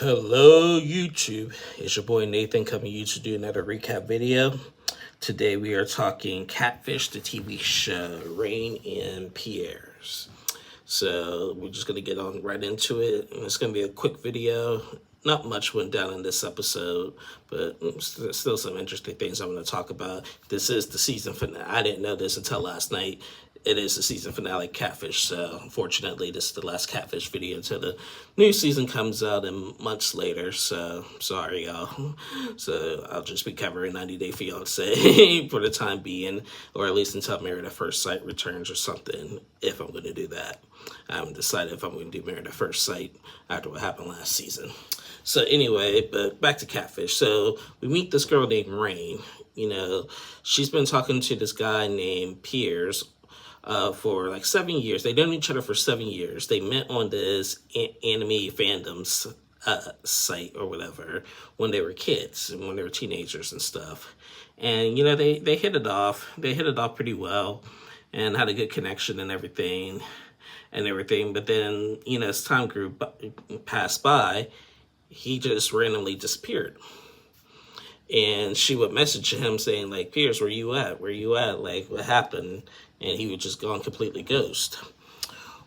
Hello YouTube, it's your boy Nathan coming to you to do another recap video. Today we are talking Catfish, the TV show, Rain and Piers. So we're just going to get on right into it. It's going to be a quick video. Not much went down in this episode, but still some interesting things I'm going to talk about. This is the season finale. I didn't know this until last night. It is the season finale Catfish, so unfortunately this is the last Catfish video until the new season comes out in months later, so sorry y'all. So I'll just be covering 90 Day Fiancé for the time being, or at least until Married at First Sight returns or something, if I'm going to do that. I haven't decided if I'm going to do Married at First Sight after what happened last season. So anyway, but back to Catfish. So we meet this girl named Rain. You know, she's been talking to this guy named Piers for like 7 years. They known each other for 7 years. They met on this anime fandoms site or whatever when they were kids and when they were teenagers and stuff. And, you know, they hit it off. They hit it off pretty well and had a good connection and everything. But then, you know, as time passed by, he just randomly disappeared. And she would message him saying, like, Piers, where you at? Where you at? Like, what happened? And he would just go on completely ghost.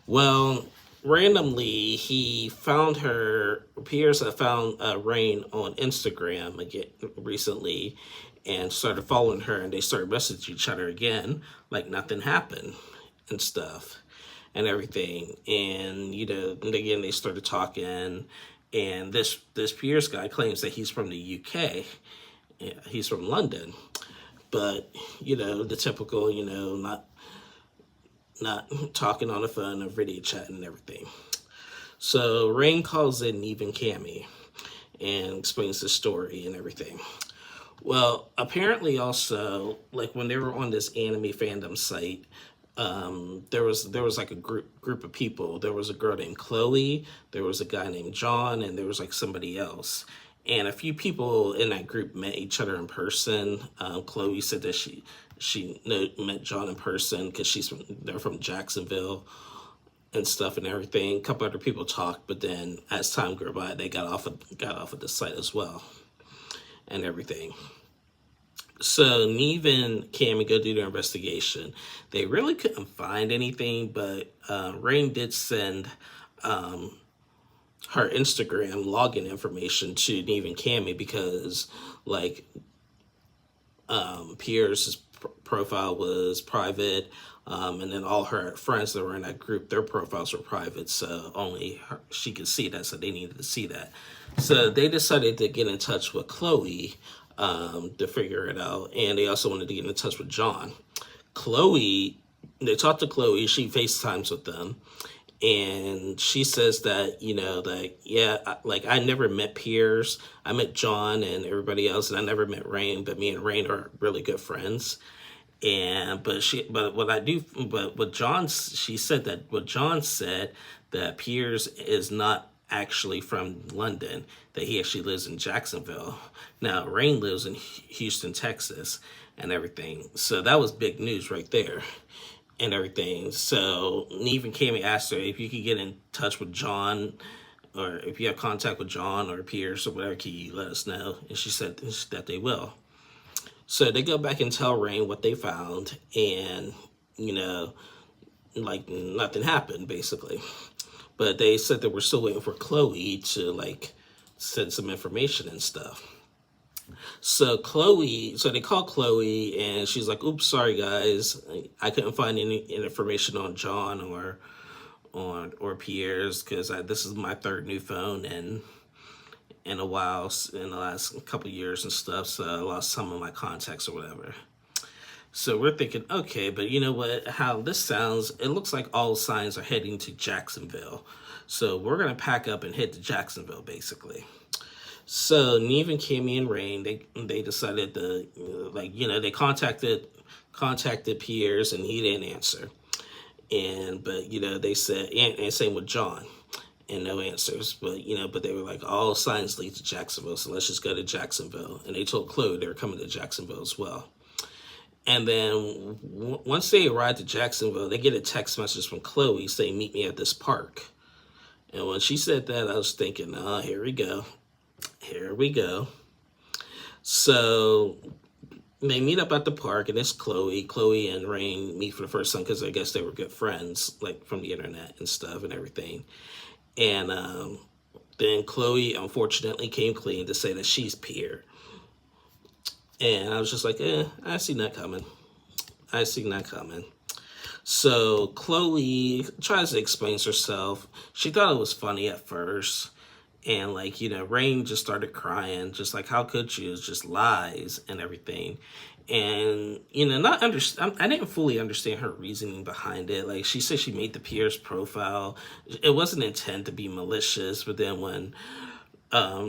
Well, randomly, he found her. Piers had found Rain on Instagram again recently and started following her, and they started messaging each other again, like nothing happened and stuff and everything. And, you know, and again, they started talking, and this Piers guy claims that he's from the UK. Yeah, he's from London, but, you know, the typical, you know, not talking on the phone or video chatting and everything. So Rain calls in Neve and Cammy and explains the story and everything. Well, apparently also, like when they were on this anime fandom site, there was like a group of people. There was a girl named Chloe, there was a guy named John, and there was like somebody else. And a few people in that group met each other in person. Chloe said that she met John in person because they're from Jacksonville and stuff and everything. A couple other people talked, but then as time grew by, they got off of the site as well and everything. So Neve and Cammy go do their investigation. They really couldn't find anything, but Rain did send her Instagram login information to Neve and Cammy because, like, Piers' profile was private, and then all her friends that were in that group, their profiles were private, so only she could see that, so they needed to see that. So they decided to get in touch with Chloe to figure it out, and they also wanted to get in touch with John. They talked to Chloe, she FaceTimes with them, and she says that, you know, that, yeah, like, I never met Piers. I met John and everybody else, and I never met Rain, but me and Rain are really good friends. But she said that Piers is not actually from London, that he actually lives in Jacksonville. Now, Rain lives in Houston, Texas, and everything. So that was big news right there. And everything. So Neve and Cammy asked her if you could get in touch with John, or if you have contact with John or Piers or whatever, can you let us know? And she said that they will. So they go back and tell Rain what they found, and, you know, like nothing happened basically. But they said that we're still waiting for Chloe to, like, send some information and stuff. So they call Chloe, and she's like, oops, sorry guys, I couldn't find any information on John or Piers, because this is my third new phone in a while, in the last couple of years and stuff, so I lost some of my contacts or whatever. So we're thinking, okay, but you know what, how this sounds, it looks like all signs are heading to Jacksonville. So we're going to pack up and head to Jacksonville, basically. So Neve and Cammy and Rain, they decided to, like, you know, they contacted Piers, and he didn't answer. But, you know, they said, and same with John, and no answers. But, you know, but they were like, all signs lead to Jacksonville, so let's just go to Jacksonville. And they told Chloe they were coming to Jacksonville as well. And then once they arrived at Jacksonville, they get a text message from Chloe saying, meet me at this park And when she said that, I was thinking, oh, here we go. Here we go. So they meet up at the park, and it's Chloe. Chloe and Rain meet for the first time because I guess they were good friends, like from the internet and stuff and everything. And then Chloe unfortunately came clean to say that she's Pierre. And I was just like, I see that coming. I see that coming. So Chloe tries to explain herself. She thought it was funny at first. And like, Rain just started crying, just like, how could you? It's just lies and everything. And, I didn't fully understand her reasoning behind it. Like, she said she made the Piers profile. It wasn't intended to be malicious, but then when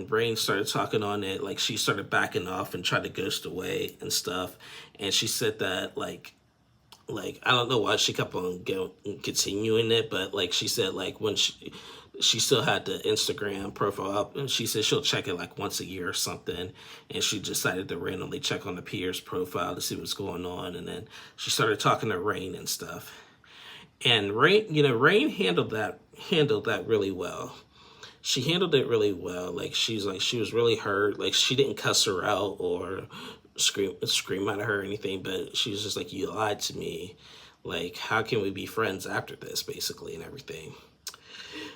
Rain started talking on it, like, she started backing off and tried to ghost away and stuff. And she said that, like I don't know why she kept on continuing it, but like she said, like when she still had the Instagram profile up, and she said she'll check it like once a year or something, and she decided to randomly check on the Piers profile to see what's going on, and then she started talking to Rain and stuff. And Rain handled that really well. She handled it really well. Like she was really hurt. Like she didn't cuss her out or scream at her or anything, but she was just like, you lied to me. Like, how can we be friends after this, basically, and everything.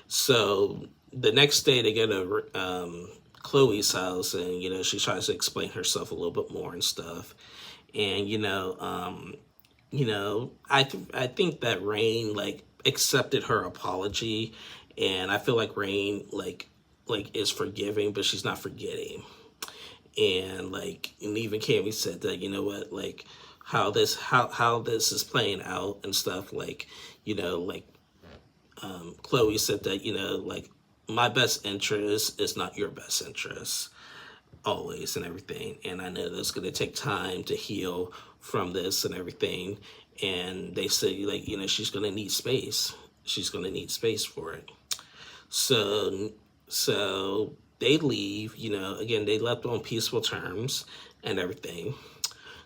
So the next day they go to Chloe's house, and she tries to explain herself a little bit more and stuff. And I think that Rain like accepted her apology, and I feel like Rain like is forgiving, but she's not forgetting. And even Cammy said that, what, like how this is playing out and stuff, Chloe said that, like, my best interest is not your best interest always and everything. And I know that's going to take time to heal from this and everything. And they say, like, she's going to need space. She's going to need space for it. So they leave, again, they left on peaceful terms and everything.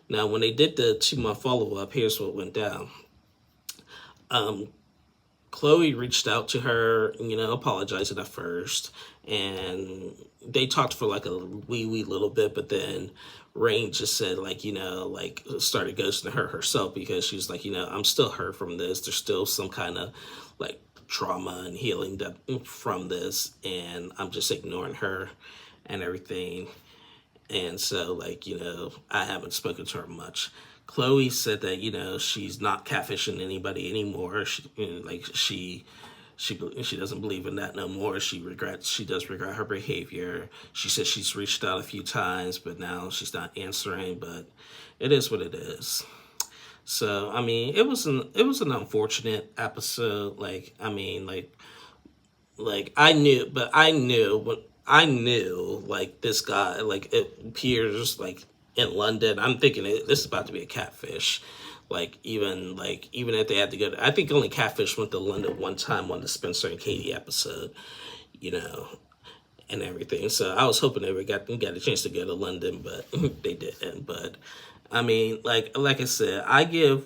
Now, when they did the 2-month follow-up, here's what went down. Chloe reached out to her, apologizing at first, and they talked for like a wee little bit, but then Rain just said, started ghosting her herself, because she's like, I'm still hurt from this. There's still some kind of like trauma and healing that from this, and I'm just ignoring her and everything. And so, I haven't spoken to her much. Chloe said that, she's not catfishing anybody anymore. She doesn't believe in that no more. She does regret her behavior. She says she's reached out a few times, but now she's not answering, but it is what it is. So, I mean, it was an unfortunate episode. I knew, like, this guy, like, Piers, like, in London, I'm thinking this is about to be a catfish. Even if they had to go I think only Catfish went to London one time on the Spencer and Katie episode, and everything. So I was hoping they would got a chance to go to London, but they didn't. But I mean, like I said, I give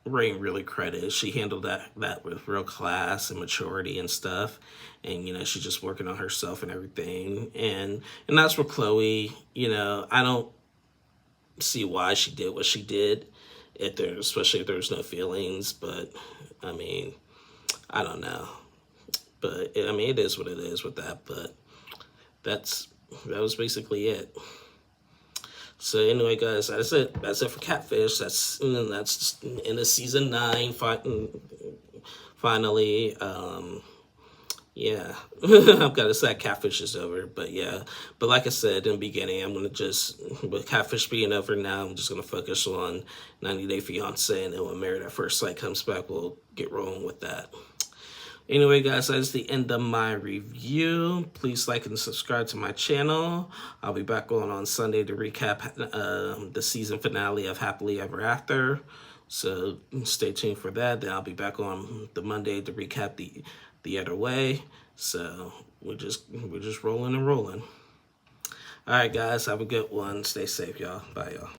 Rain really credit. She handled that with real class and maturity and stuff. And she's just working on herself and everything. And that's for Chloe. I don't see why she did what she did, especially if there's no feelings. But I mean, I don't know. But I mean, it is what it is with that. But that was basically it. So anyway, guys, that's it. That's it for Catfish. That's in the season 9. Finally, yeah, I've got to say Catfish is over. But yeah, but like I said in the beginning, I'm gonna with Catfish being over now, I'm just gonna focus on 90 Day Fiance, and then when Married at First Sight comes back, we'll get rolling with that. Anyway, guys, that is the end of my review. Please like and subscribe to my channel. I'll be back on Sunday to recap the season finale of Happily Ever After. So stay tuned for that. Then I'll be back on the Monday to recap the Other Way. So we're just rolling and rolling. All right, guys, have a good one. Stay safe, y'all. Bye, y'all.